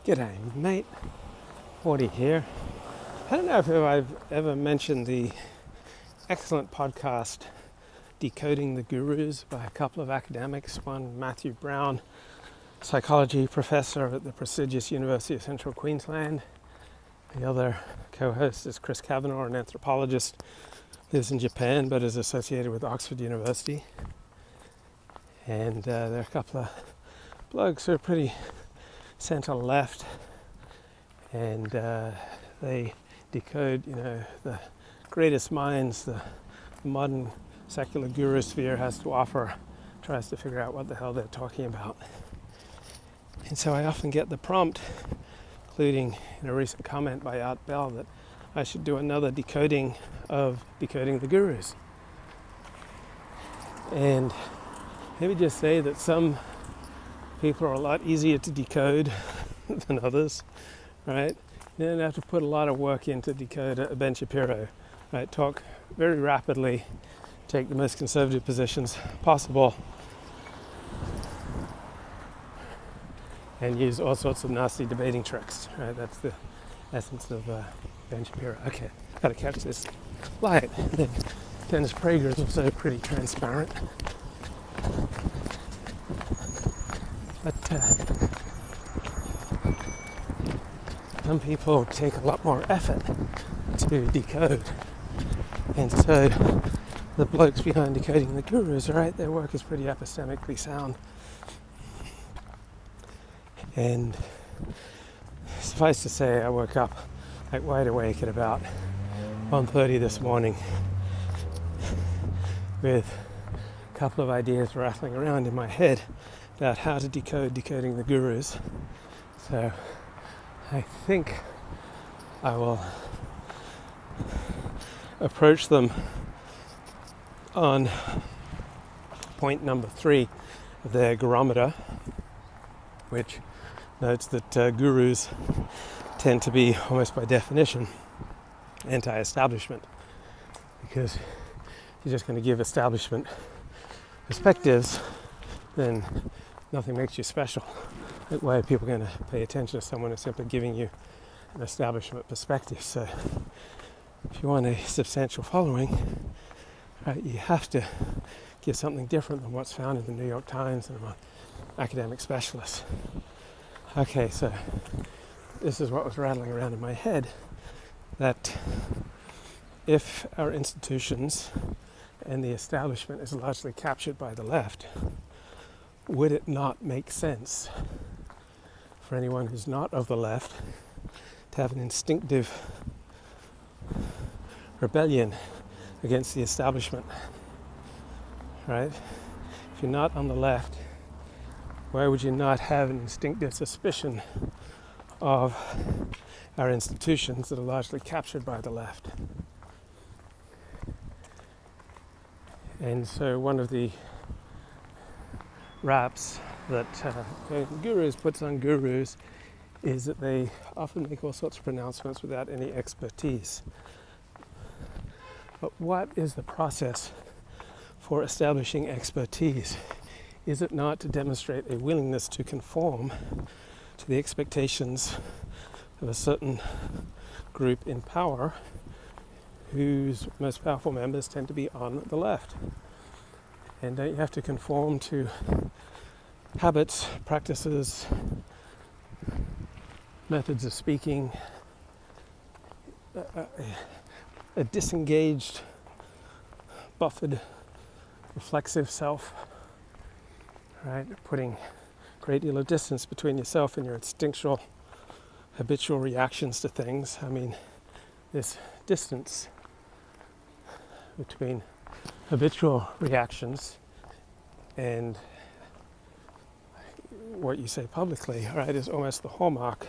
G'day mate, Morty here. I don't know if I've ever mentioned the excellent podcast Decoding the Gurus by a couple of academics. One, Matthew Brown, psychology professor at the prestigious University of Central Queensland. The other co-host is Chris Kavanagh, an anthropologist, lives in Japan but is associated with Oxford University. And there are a couple of blokes who are pretty centre left, and they decode, the greatest minds the modern secular guru sphere has to offer, tries to figure out what the hell they're talking about. And so I often get the prompt, including in a recent comment by Art Bell, that I should do another decoding of Decoding the Gurus. And maybe just say that some people are a lot easier to decode than others, right? You don't have to put a lot of work in to decode a Ben Shapiro, right? Talk very rapidly, take the most conservative positions possible, and use all sorts of nasty debating tricks, right? That's the essence of Ben Shapiro. Okay, gotta catch this light. Then Dennis Prager is also pretty transparent. But some people take a lot more effort to decode. And so the blokes behind Decoding the Gurus, right, their work is pretty epistemically sound. And suffice to say, I woke up wide awake at about 1:30 this morning with a couple of ideas rattling around in my head about how to decode Decoding the Gurus. So I think I will approach them on point number 3 of their Gurometer, which notes that gurus tend to be, almost by definition, anti-establishment, because you're just going to give establishment perspectives, then nothing makes you special. Why are people going to pay attention to someone who's simply giving you an establishment perspective? So if you want a substantial following, right, you have to give something different than what's found in the New York Times and among academic specialists. Okay, so this is what was rattling around in my head, that if our institutions and the establishment is largely captured by the left, would it not make sense for anyone who's not of the left to have an instinctive rebellion against the establishment, right? If you're not on the left, why would you not have an instinctive suspicion of our institutions that are largely captured by the left? And so one of the raps that gurus puts on gurus is that they often make all sorts of pronouncements without any expertise. But what is the process for establishing expertise? Is it not to demonstrate a willingness to conform to the expectations of a certain group in power whose most powerful members tend to be on the left? And don't you have to conform to habits, practices, methods of speaking, a disengaged, buffered, reflexive self, right? Putting a great deal of distance between yourself and your instinctual, habitual reactions to things. I mean, this distance between habitual reactions and what you say publicly, right, is almost the hallmark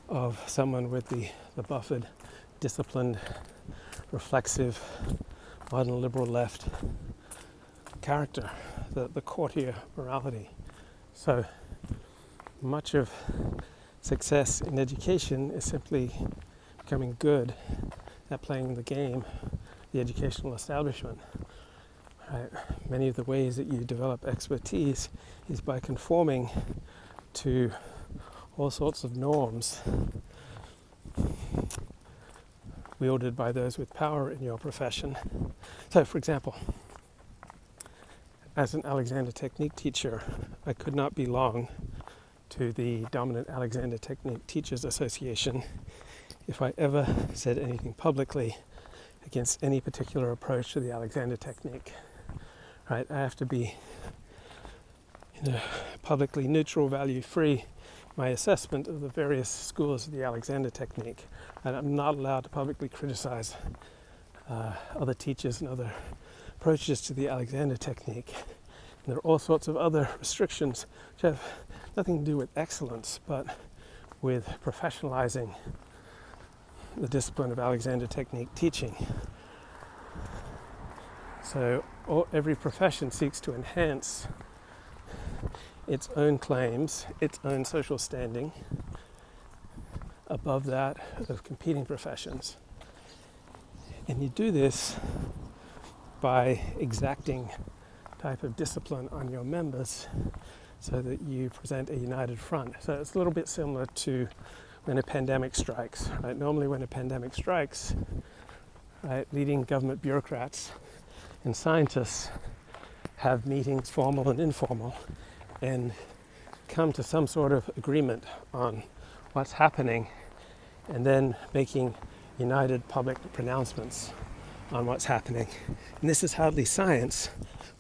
of someone with the buffered, disciplined, reflexive, modern liberal left character, the courtier morality. So much of success in education is simply becoming good at playing the game, the educational establishment. Right? Many of the ways that you develop expertise is by conforming to all sorts of norms wielded by those with power in your profession. So, for example, as an Alexander Technique teacher, I could not belong to the dominant Alexander Technique Teachers Association if I ever said anything publicly against any particular approach to the Alexander Technique. Right? I have to be, publicly neutral, value-free, my assessment of the various schools of the Alexander Technique. And I'm not allowed to publicly criticize other teachers and other approaches to the Alexander Technique. And there are all sorts of other restrictions which have nothing to do with excellence, but with professionalizing the discipline of Alexander Technique teaching. So every profession seeks to enhance its own claims, its own social standing above that of competing professions. And you do this by exacting type of discipline on your members so that you present a united front. So it's a little bit similar to when a pandemic strikes. Right? Normally when a pandemic strikes, right, leading government bureaucrats and scientists have meetings, formal and informal, and come to some sort of agreement on what's happening, and then making united public pronouncements on what's happening. And this is hardly science,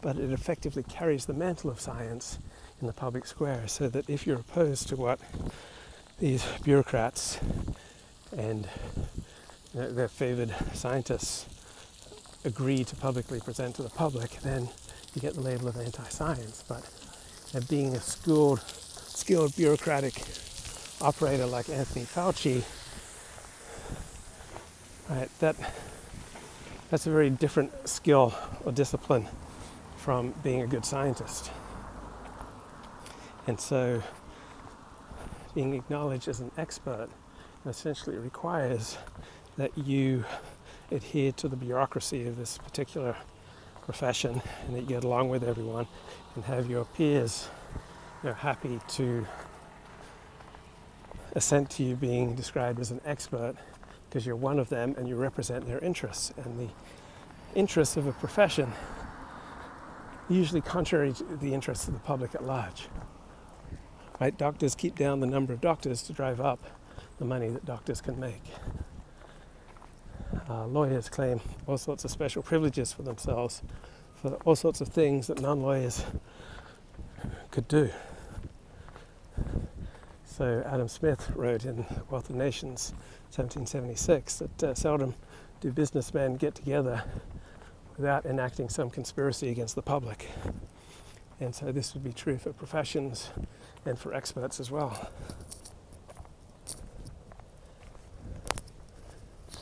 but it effectively carries the mantle of science in the public square, so that if you're opposed to what these bureaucrats and their favored scientists agree to publicly present to the public, then you get the label of anti-science. But being a skilled bureaucratic operator like Anthony Fauci, right, that's a very different skill or discipline from being a good scientist. And so being acknowledged as an expert essentially requires that you adhere to the bureaucracy of this particular profession, and that you get along with everyone and have your peers happy to assent to you being described as an expert because you're one of them and you represent their interests. And the interests of a profession usually contrary to the interests of the public at large. Right? Doctors keep down the number of doctors to drive up the money that doctors can make. Lawyers claim all sorts of special privileges for themselves for all sorts of things that non-lawyers could do. So Adam Smith wrote in Wealth of Nations, 1776, that seldom do businessmen get together without enacting some conspiracy against the public. And so this would be true for professions and for experts as well.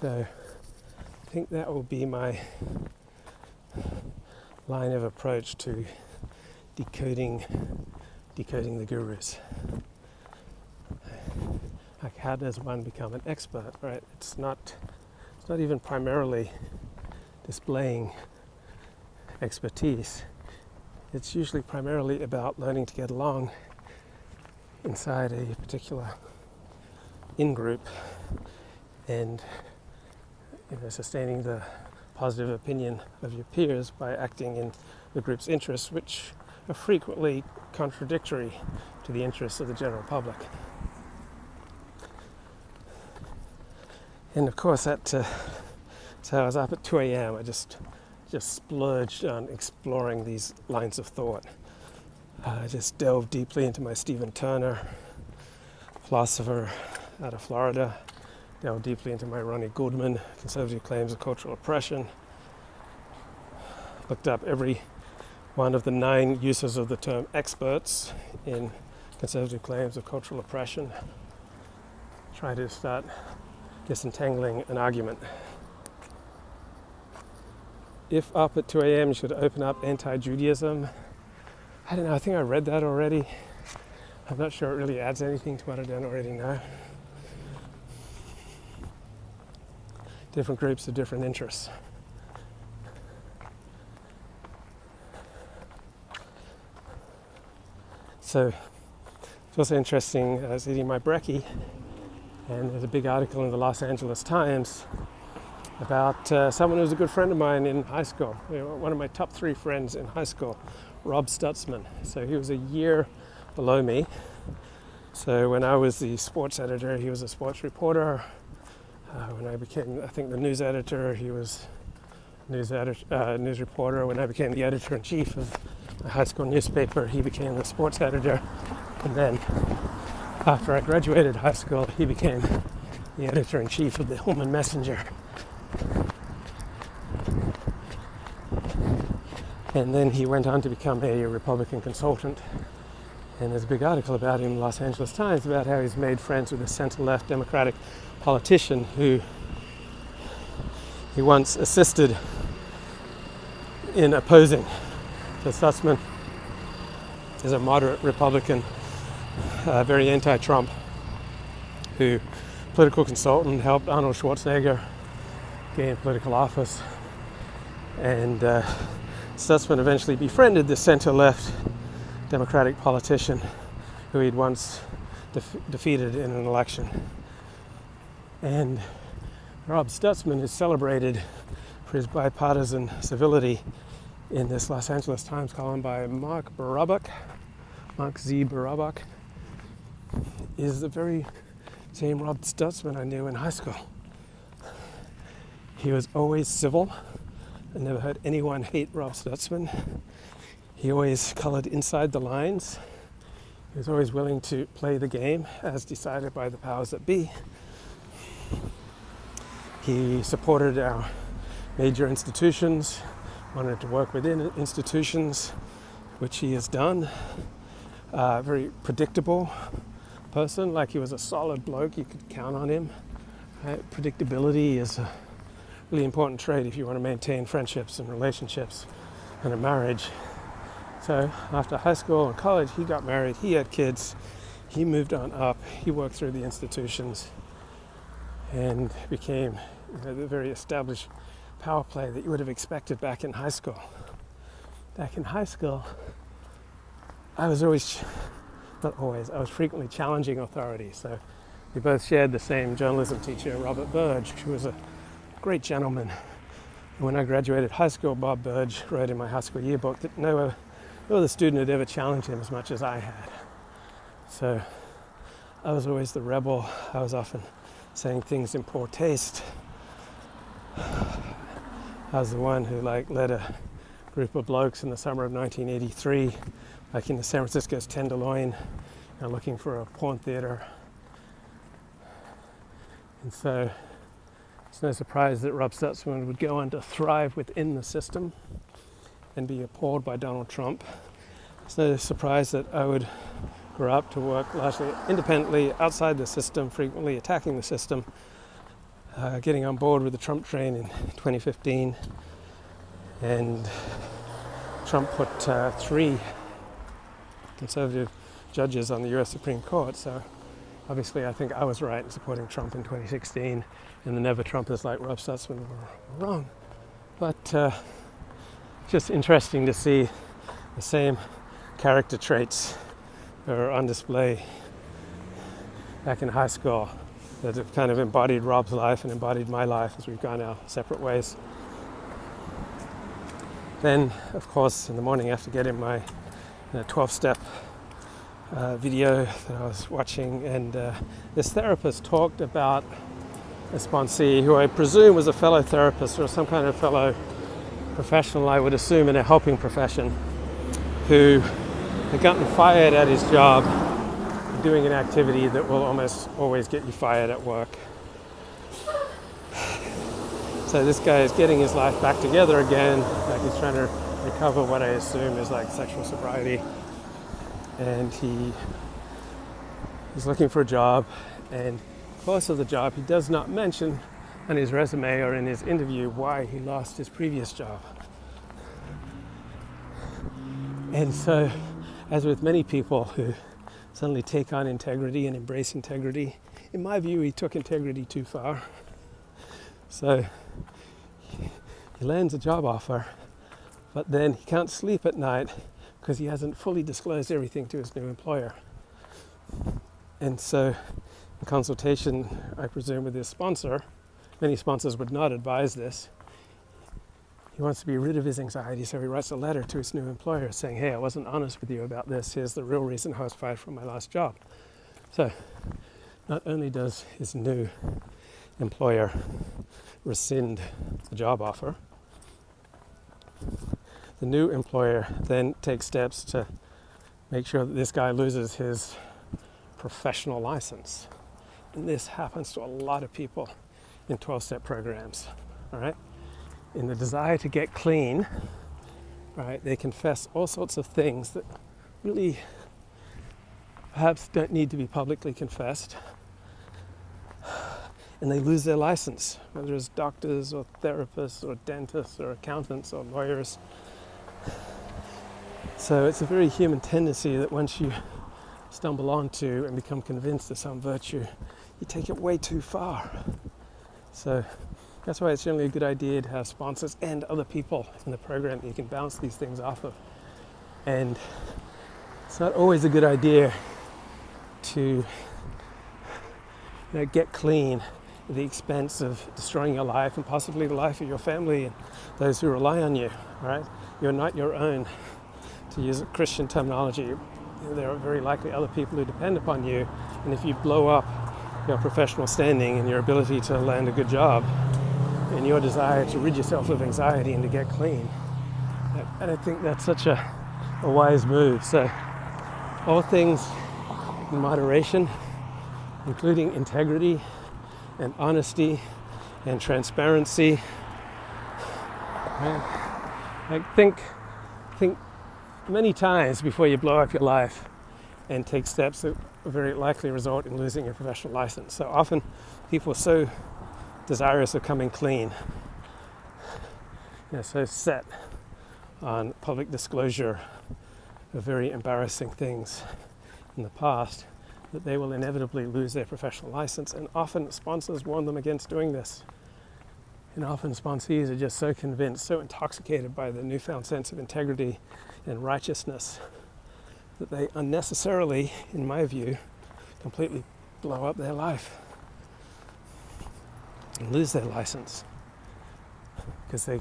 So I think that will be my line of approach to decoding the gurus. Like, how does one become an expert, right? It's not even primarily displaying expertise. It's usually primarily about learning to get along inside a particular in-group and sustaining the positive opinion of your peers by acting in the group's interests, which are frequently contradictory to the interests of the general public. And of course, so I was up at 2 a.m. I just splurged on exploring these lines of thought. I just delved deeply into my Stephen Turner, philosopher out of Florida. Delved deeply into my Ronnie Goodman, Conservative Claims of Cultural Oppression. Looked up every one of the 9 uses of the term experts in Conservative Claims of Cultural Oppression. Try to start disentangling an argument. If up at 2 a.m. you should open up anti-Judaism, I don't know, I think I read that already. I'm not sure it really adds anything to what I don't already know. Different groups have different interests. So It's also interesting, I was eating my brekkie, and there's a big article in the Los Angeles Times about someone who was a good friend of mine in high school, one of my top 3 friends in high school, Rob Stutzman. So he was a year below me. So when I was the sports editor, he was a sports reporter. When I became, I think, the news editor, he was news reporter. When I became the editor-in-chief of my high school newspaper, he became the sports editor. And then after I graduated high school, he became the editor-in-chief of the Hillman Messenger. And then he went on to become a Republican consultant. And there's a big article about him in the Los Angeles Times about how he's made friends with a center-left Democratic politician who he once assisted in opposing. So Stutzman is a moderate Republican, very anti-Trump, who political consultant, helped Arnold Schwarzenegger gain political office. And Stutzman eventually befriended the center-left Democratic politician who he'd once defeated in an election. And Rob Stutzman is celebrated for his bipartisan civility in this Los Angeles Times column by Mark Z. Barabak, is the very same Rob Stutzman I knew in high school. He was always civil. I never heard anyone hate Rob Stutzman. He always colored inside the lines. He was always willing to play the game as decided by the powers that be. He supported our major institutions, wanted to work within institutions, which he has done. Very predictable person, like he was a solid bloke, you could count on him. Predictability is a really important trait if you want to maintain friendships and relationships and a marriage. So after high school and college, he got married, he had kids, he moved on up, he worked through the institutions and became the very established power play that you would have expected back in high school. Back in high school, I was frequently challenging authority. So we both shared the same journalism teacher, Robert Burge, who was a great gentleman. And when I graduated high school, Bob Burge wrote in my high school yearbook that no other student had ever challenged him as much as I had. So I was always the rebel. I was often saying things in poor taste. I was the one who led a group of blokes in the summer of 1983, in the San Francisco's Tenderloin, looking for a porn theater. And so it's no surprise that Rob Stutzman would go on to thrive within the system and be appalled by Donald Trump. It's no surprise that I would grow up to work largely independently outside the system, frequently attacking the system, getting on board with the Trump train in 2015. And Trump put 3 conservative judges on the US Supreme Court. So obviously I think I was right in supporting Trump in 2016, and the never-Trumpers like Rob Stutzman were wrong. But just interesting to see the same character traits that are on display back in high school that have kind of embodied Rob's life and embodied my life as we've gone our separate ways. Then, of course, in the morning after getting my 12-step video that I was watching, and this therapist talked about a sponsee who I presume was a fellow therapist or some kind of fellow professional, I would assume, in a helping profession, who had gotten fired at his job for doing an activity that will almost always get you fired at work. So this guy is getting his life back together again, he's trying to recover what I assume is sexual sobriety. And he's looking for a job, and of course of the job, he does not mention on his resume or in his interview why he lost his previous job. And so, as with many people who suddenly take on integrity and embrace integrity, in my view, he took integrity too far. So he lands a job offer, but then he can't sleep at night because he hasn't fully disclosed everything to his new employer. And so in consultation, I presume, with his sponsor, many sponsors would not advise this. He wants to be rid of his anxiety, so he writes a letter to his new employer saying, hey, I wasn't honest with you about this. Here's the real reason I was fired from my last job. So not only does his new employer rescind the job offer, the new employer then takes steps to make sure that this guy loses his professional license. And this happens to a lot of people in 12-step programs, all right? In the desire to get clean, right, they confess all sorts of things that really perhaps don't need to be publicly confessed, and they lose their license, whether it's doctors or therapists or dentists or accountants or lawyers. So it's a very human tendency that once you stumble onto and become convinced of some virtue, you take it way too far. So that's why it's generally a good idea to have sponsors and other people in the program that you can bounce these things off of. And it's not always a good idea to get clean at the expense of destroying your life and possibly the life of your family and those who rely on you, right? You're not your own. To use a Christian terminology, there are very likely other people who depend upon you, and if you blow up your professional standing and your ability to land a good job and your desire to rid yourself of anxiety and to get clean, I don't think that's such a wise move. So all things in moderation, including integrity and honesty and transparency. I think many times before you blow up your life and take steps that very likely result in losing your professional license. So often people are so desirous of coming clean, so set on public disclosure of very embarrassing things in the past, that they will inevitably lose their professional license. And often sponsors warn them against doing this. And often sponsees are just so convinced, so intoxicated by the newfound sense of integrity and righteousness, that they unnecessarily, in my view, completely blow up their life and lose their license because they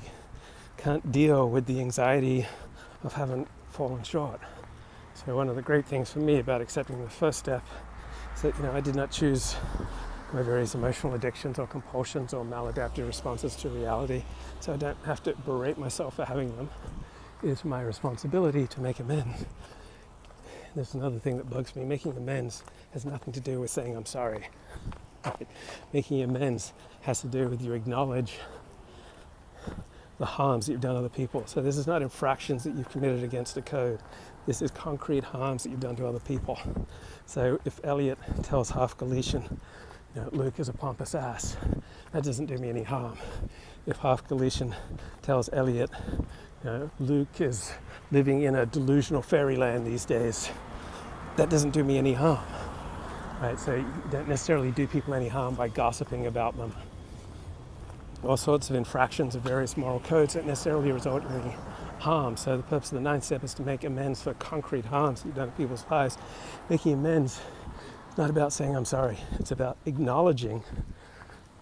can't deal with the anxiety of having fallen short. So one of the great things for me about accepting the first step is that I did not choose my various emotional addictions or compulsions or maladaptive responses to reality, so I don't have to berate myself for having them. It is my responsibility to make amends. There's another thing that bugs me. Making amends has nothing to do with saying I'm sorry. Right? Making amends has to do with you acknowledge the harms that you've done to other people. So this is not infractions that you've committed against a code. This is concrete harms that you've done to other people. So if Elliot tells half Galician, Luke is a pompous ass, that doesn't do me any harm. If half Galician tells Elliot, Luke is living in a delusional fairyland these days, that doesn't do me any harm. Right? So you don't necessarily do people any harm by gossiping about them. All sorts of infractions of various moral codes don't necessarily result in any harm. So the purpose of the ninth step is to make amends for concrete harms that you've done to people's lives. Making amends is not about saying I'm sorry. It's about acknowledging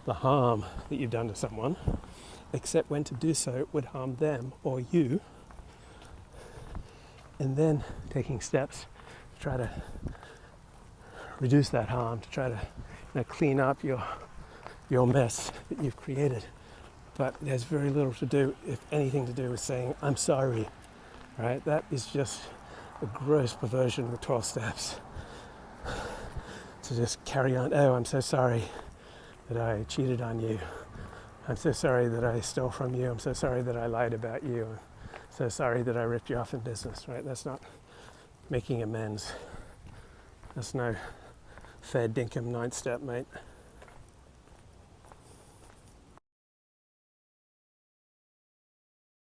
the harm that you've done to someone, except when to do so would harm them or you, and then taking steps to try to reduce that harm, to try to clean up your mess that you've created. But there's very little to do, if anything to do, with saying I'm sorry, right? That is just a gross perversion of the 12 steps. To just carry on, oh, I'm so sorry that I cheated on you. I'm so sorry that I stole from you. I'm so sorry that I lied about you. I'm so sorry that I ripped you off in business, right? That's not making amends. That's no fair dinkum ninth step, mate.